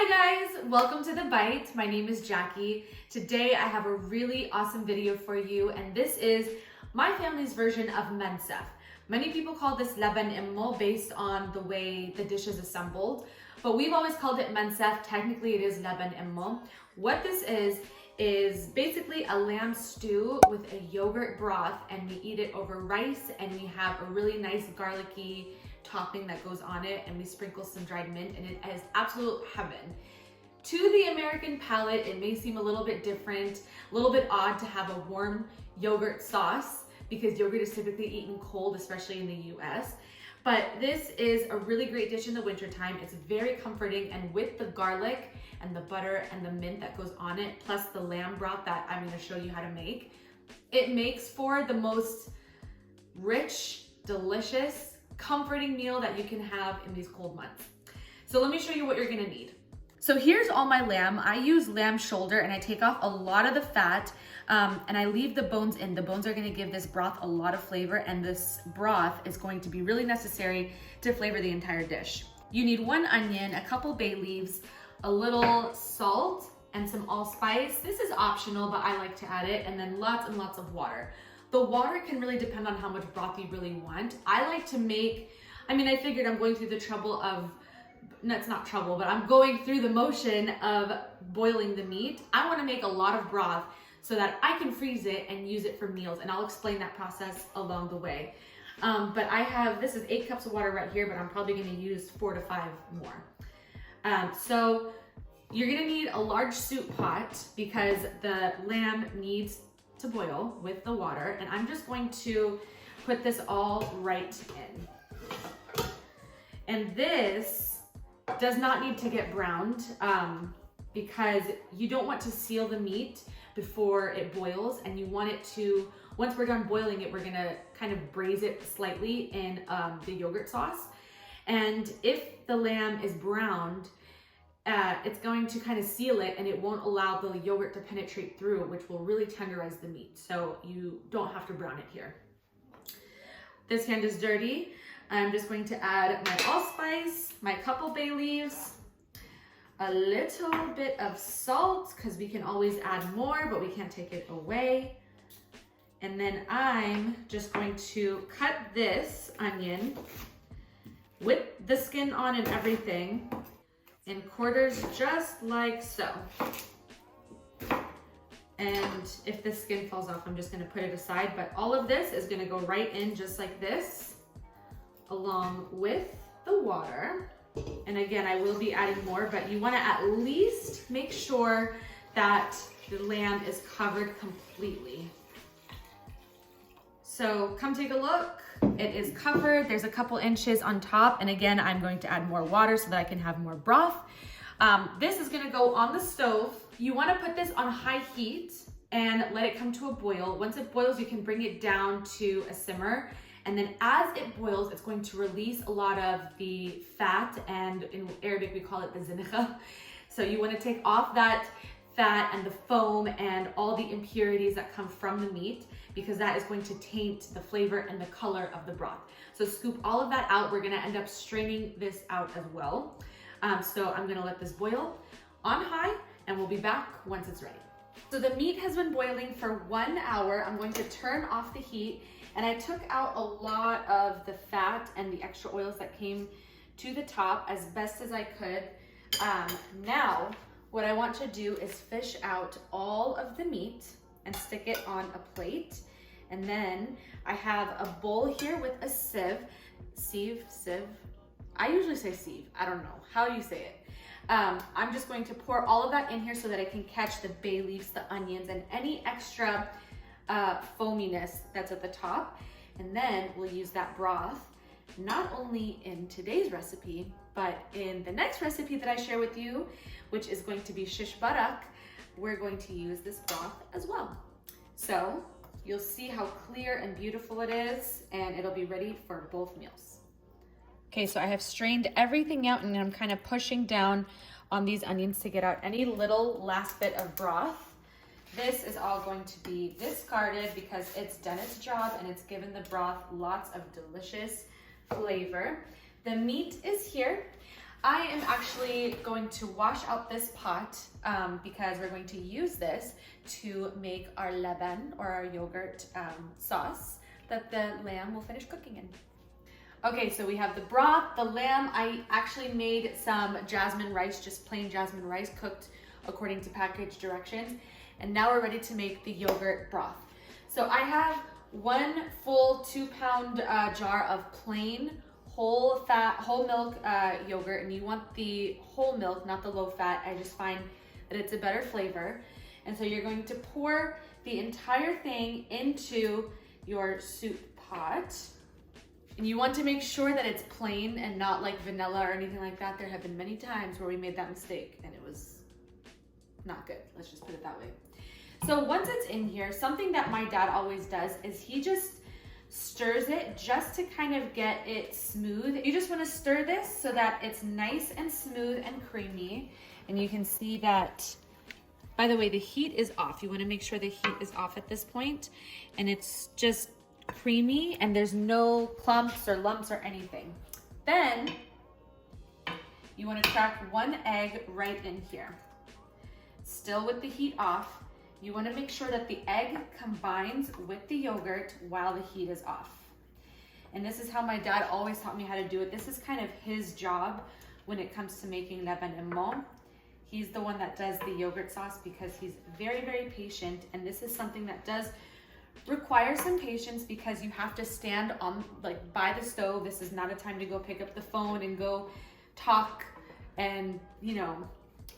Hi guys, welcome to The Bite. My name is Jackie. Today I have a really awesome video for you, and this is my family's version of minced. Many people call this Laban Immo based on the way the dish is assembled, but we've always called it minced. Technically it is Laban Immo. What this is basically a lamb stew with a yogurt broth, and we eat it over rice, and we have a really nice garlicky topping that goes on it, and we sprinkle some dried mint, and it is absolute heaven. To the American palate, it may seem a little bit different, a little bit odd to have a warm yogurt sauce because yogurt is typically eaten cold, especially in the US. But this is a really great dish in the wintertime. It's very comforting, and with the garlic and the butter and the mint that goes on it, plus the lamb broth that I'm gonna show you how to make, it makes for the most rich, delicious, comforting meal that you can have in these cold months. So let me show you what you're gonna need. So here's all my lamb. I use lamb shoulder, and I take off a lot of the fat, and I leave the bones in. The bones are gonna give this broth a lot of flavor, and this broth is going to be really necessary to flavor the entire dish. You need 1 onion, a couple bay leaves, a little salt, and some allspice. This is optional, but I like to add it, and then lots and lots of water. The water can really depend on how much broth you really want. I like to make, I figured I'm going through the trouble of, no, it's not trouble, but I'm going through the motion of boiling the meat. I want to make a lot of broth so that I can freeze it and use it for meals, and I'll explain that process along the way. But this is 8 cups of water right here, but I'm probably going to use 4 to 5 more. So you're going to need a large soup pot because the lamb needs to boil with the water, and I'm just going to put this all right in. And this does not need to get browned because you don't want to seal the meat before it boils, and you want it to, once we're done boiling it, we're gonna kind of braise it slightly in the yogurt sauce. And if the lamb is browned, it's going to kind of seal it, and it won't allow the yogurt to penetrate through, which will really tenderize the meat. So you don't have to brown it here. This hand is dirty. I'm just going to add my allspice, my couple bay leaves, a little bit of salt, because we can always add more, but we can't take it away. And then I'm just going to cut this onion with the skin on and everything in quarters, just like so. And if the skin falls off, I'm just gonna put it aside, but all of this is gonna go right in just like this, along with the water. And again, I will be adding more, but you wanna at least make sure that the lamb is covered completely. So come take a look. It is covered. There's a couple inches on top. And again, I'm going to add more water so that I can have more broth. This is gonna go on the stove. You wanna put this on high heat and let it come to a boil. Once it boils, you can bring it down to a simmer. And then as it boils, it's going to release a lot of the fat, and in Arabic, we call it the samneh. So you wanna take off that fat and the foam and all the impurities that come from the meat, because that is going to taint the flavor and the color of the broth. So scoop all of that out. We're gonna end up straining this out as well. So I'm gonna let this boil on high, and we'll be back once it's ready. So the meat has been boiling for 1 hour. I'm going to turn off the heat, and I took out a lot of the fat and the extra oils that came to the top as best as I could. Now, what I want to do is fish out all of the meat and stick it on a plate. And then I have a bowl here with a sieve. I usually say sieve, I don't know how you say it. I'm just going to pour all of that in here so that I can catch the bay leaves, the onions, and any extra foaminess that's at the top. And then we'll use that broth, not only in today's recipe, but in the next recipe that I share with you, which is going to be shish barak. We're going to use this broth as well. So you'll see how clear and beautiful it is, and it'll be ready for both meals. Okay, so I have strained everything out, and I'm kind of pushing down on these onions to get out any little last bit of broth. This is all going to be discarded because it's done its job, and it's given the broth lots of delicious flavor. The meat is here. I am actually going to wash out this pot because we're going to use this to make our Laban or our yogurt sauce that the lamb will finish cooking in. Okay, so we have the broth, the lamb. I actually made some jasmine rice, just plain jasmine rice cooked according to package directions. And now we're ready to make the yogurt broth. So I have 1 full 2-pound jar of plain whole milk yogurt, and you want the whole milk, not the low fat. I just find that it's a better flavor. And so you're going to pour the entire thing into your soup pot. And you want to make sure that it's plain and not like vanilla or anything like that. There have been many times where we made that mistake and it was not good. Let's just put it that way. So once it's in here, something that my dad always does is he just stirs it just to kind of get it smooth. You just want to stir this so that it's nice and smooth and creamy. And you can see that, by the way, the heat is off. You want to make sure the heat is off at this point, and it's just creamy and there's no clumps or lumps or anything. Then you want to crack 1 egg right in here. Still with the heat off, you want to make sure that the egg combines with the yogurt while the heat is off. And this is how my dad always taught me how to do it. This is kind of his job when it comes to making Laban Immo. He's the one that does the yogurt sauce because he's very, very patient. And this is something that does require some patience because you have to stand on by the stove. This is not a time to go pick up the phone and go talk and, you know,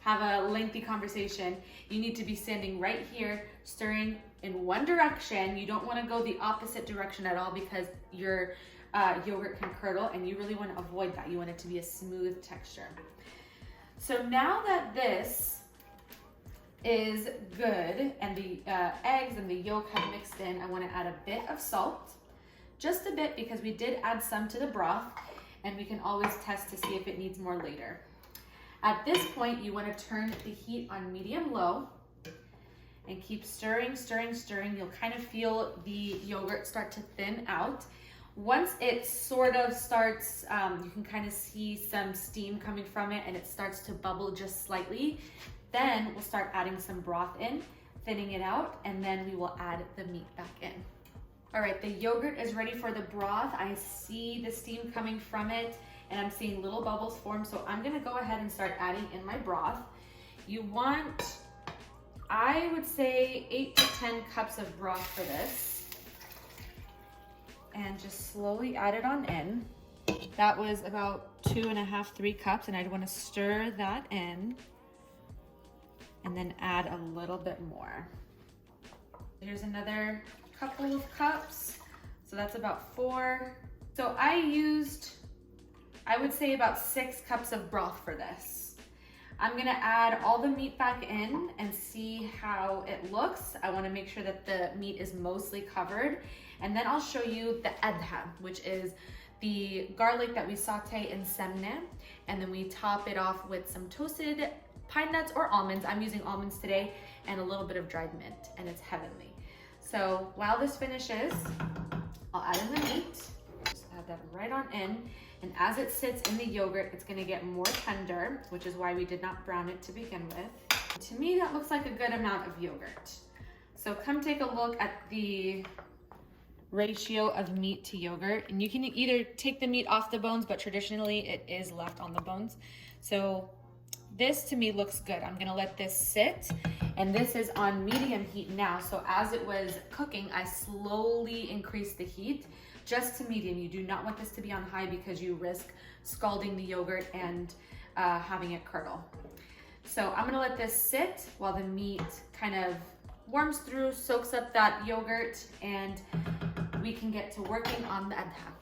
have a lengthy conversation. You need to be standing right here, stirring in one direction. You don't want to go the opposite direction at all because your yogurt can curdle, and you really want to avoid that. You want it to be a smooth texture. So now that this is good and the eggs and the yolk have mixed in, I want to add a bit of salt, just a bit, because we did add some to the broth, and we can always test to see if it needs more later. At this point, you want to turn the heat on medium-low and keep stirring, stirring, stirring. You'll kind of feel the yogurt start to thin out. Once it sort of starts, you can kind of see some steam coming from it and it starts to bubble just slightly. Then we'll start adding some broth in, thinning it out, and then we will add the meat back in. All right, the yogurt is ready for the broth. I see the steam coming from it, and I'm seeing little bubbles form, so I'm gonna go ahead and start adding in my broth. You want, I would say 8 to 10 cups of broth for this. And just slowly add it on in. That was about 2.5, 3 cups, and I'd wanna stir that in and then add a little bit more. Here's another couple of cups. So that's about 4. So I used, I would say about 6 cups of broth for this. I'm gonna add all the meat back in and see how it looks. I wanna make sure that the meat is mostly covered. And then I'll show you the adha, which is the garlic that we saute in samneh. And then we top it off with some toasted pine nuts or almonds. I'm using almonds today, and a little bit of dried mint, and it's heavenly. So while this finishes, I'll add in the meat. Just add that right on in. And as it sits in the yogurt, it's gonna get more tender, which is why we did not brown it to begin with. To me, that looks like a good amount of yogurt. So come take a look at the ratio of meat to yogurt. And you can either take the meat off the bones, but traditionally it is left on the bones. So this to me looks good. I'm gonna let this sit, and this is on medium heat now. So as it was cooking, I slowly increased the heat just to medium. You do not want this to be on high because you risk scalding the yogurt and having it curdle. So I'm gonna let this sit while the meat kind of warms through, soaks up that yogurt, and we can get to working on the adha.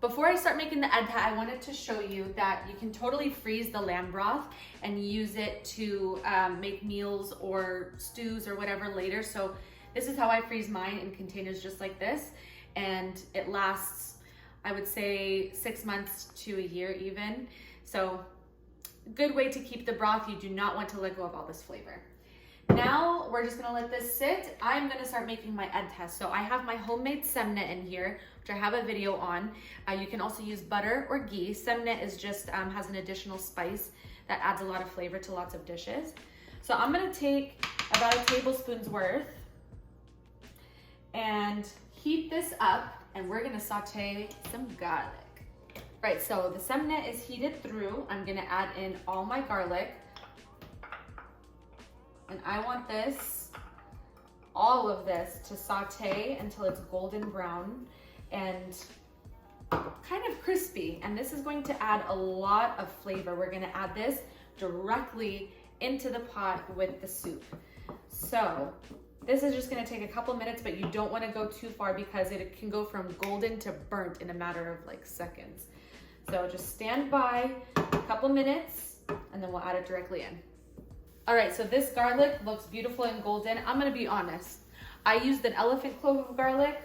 Before I start making the adha, I wanted to show you that you can totally freeze the lamb broth and use it to make meals or stews or whatever later. So this is how I freeze mine, in containers just like this. And it lasts, I would say, 6 months to a year even. So good way to keep the broth. You do not want to let go of all this flavor. Now we're just gonna let this sit. I'm gonna start making my egg test. So I have my homemade samneh in here, which I have a video on. You can also use butter or ghee. Samneh is just, has an additional spice that adds a lot of flavor to lots of dishes. So I'm gonna take about a tablespoon's worth and heat this up, and we're gonna saute some garlic. Right, so the samneh is heated through. I'm gonna add in all my garlic. And I want this, all of this, to saute until it's golden brown and kind of crispy. And this is going to add a lot of flavor. We're gonna add this directly into the pot with the soup. So this is just gonna take a couple minutes, but you don't wanna go too far because it can go from golden to burnt in a matter of like seconds. So just stand by a couple minutes and then we'll add it directly in. All right, so this garlic looks beautiful and golden. I'm gonna be honest. I used an elephant clove of garlic,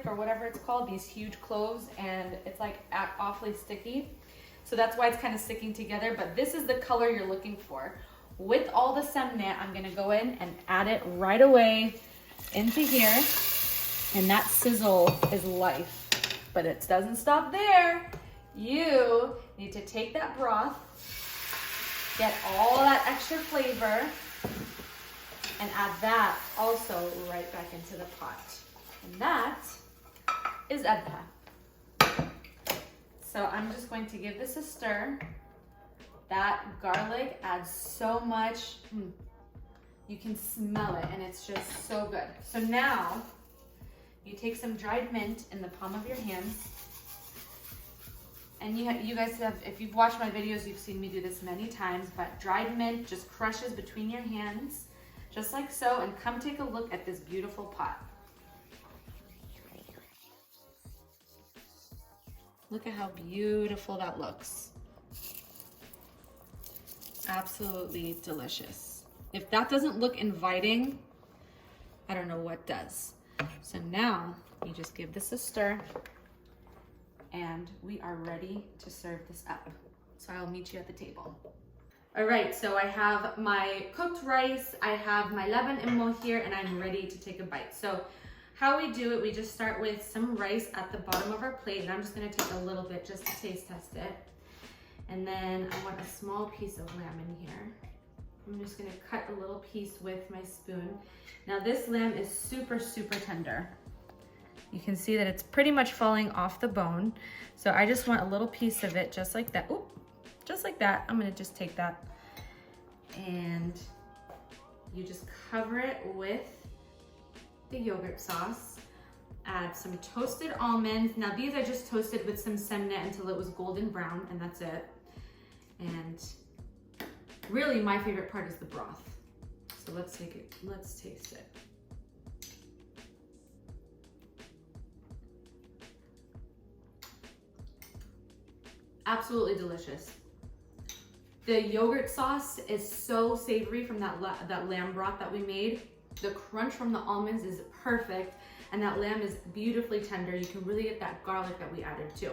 or whatever it's called, these huge cloves, and it's like awfully sticky. So that's why it's kind of sticking together, but this is the color you're looking for. With all the samneh, I'm gonna go in and add it right away into here, and that sizzle is life. But it doesn't stop there. You need to take that broth, get all that extra flavor, and add that also right back into the pot. And that is egg test. So I'm just going to give this a stir. That garlic adds so much. You can smell it, and it's just so good. So now you take some dried mint in the palm of your hands. And you guys have, if you've watched my videos, you've seen me do this many times, but dried mint just crushes between your hands, just like so, and come take a look at this beautiful pot. Look at how beautiful that looks. Absolutely delicious. If that doesn't look inviting, I don't know what does. So now you just give this a stir, and we are ready to serve this up. So I'll meet you at the table. All right, so I have my cooked rice, I have my Laban Immo here, and I'm ready to take a bite. So how we do it, we just start with some rice at the bottom of our plate, and I'm just gonna take a little bit just to taste test it. And then I want a small piece of lamb in here. I'm just gonna cut a little piece with my spoon. Now this lamb is super, super tender. You can see that it's pretty much falling off the bone. So I just want a little piece of it just like that. Oop, just like that. I'm gonna just take that, and you just cover it with the yogurt sauce. Add some toasted almonds. Now these I just toasted with some samneh until it was golden brown, and that's it. And really my favorite part is the broth. So let's take it, let's taste it. Absolutely delicious. The yogurt sauce is so savory from that lamb broth that we made. The crunch from the almonds is perfect, and that lamb is beautifully tender. You can really get that garlic that we added too.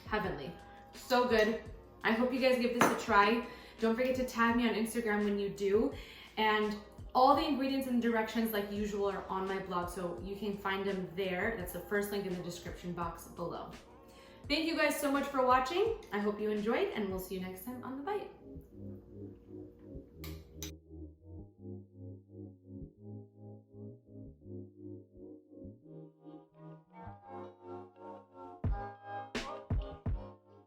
Heavenly, so good. I hope you guys give this a try. Don't forget to tag me on Instagram when you do. And all the ingredients and directions, like usual, are on my blog, so you can find them there. That's the first link in the description box below. Thank you guys so much for watching. I hope you enjoyed, and we'll see you next time on The Bite.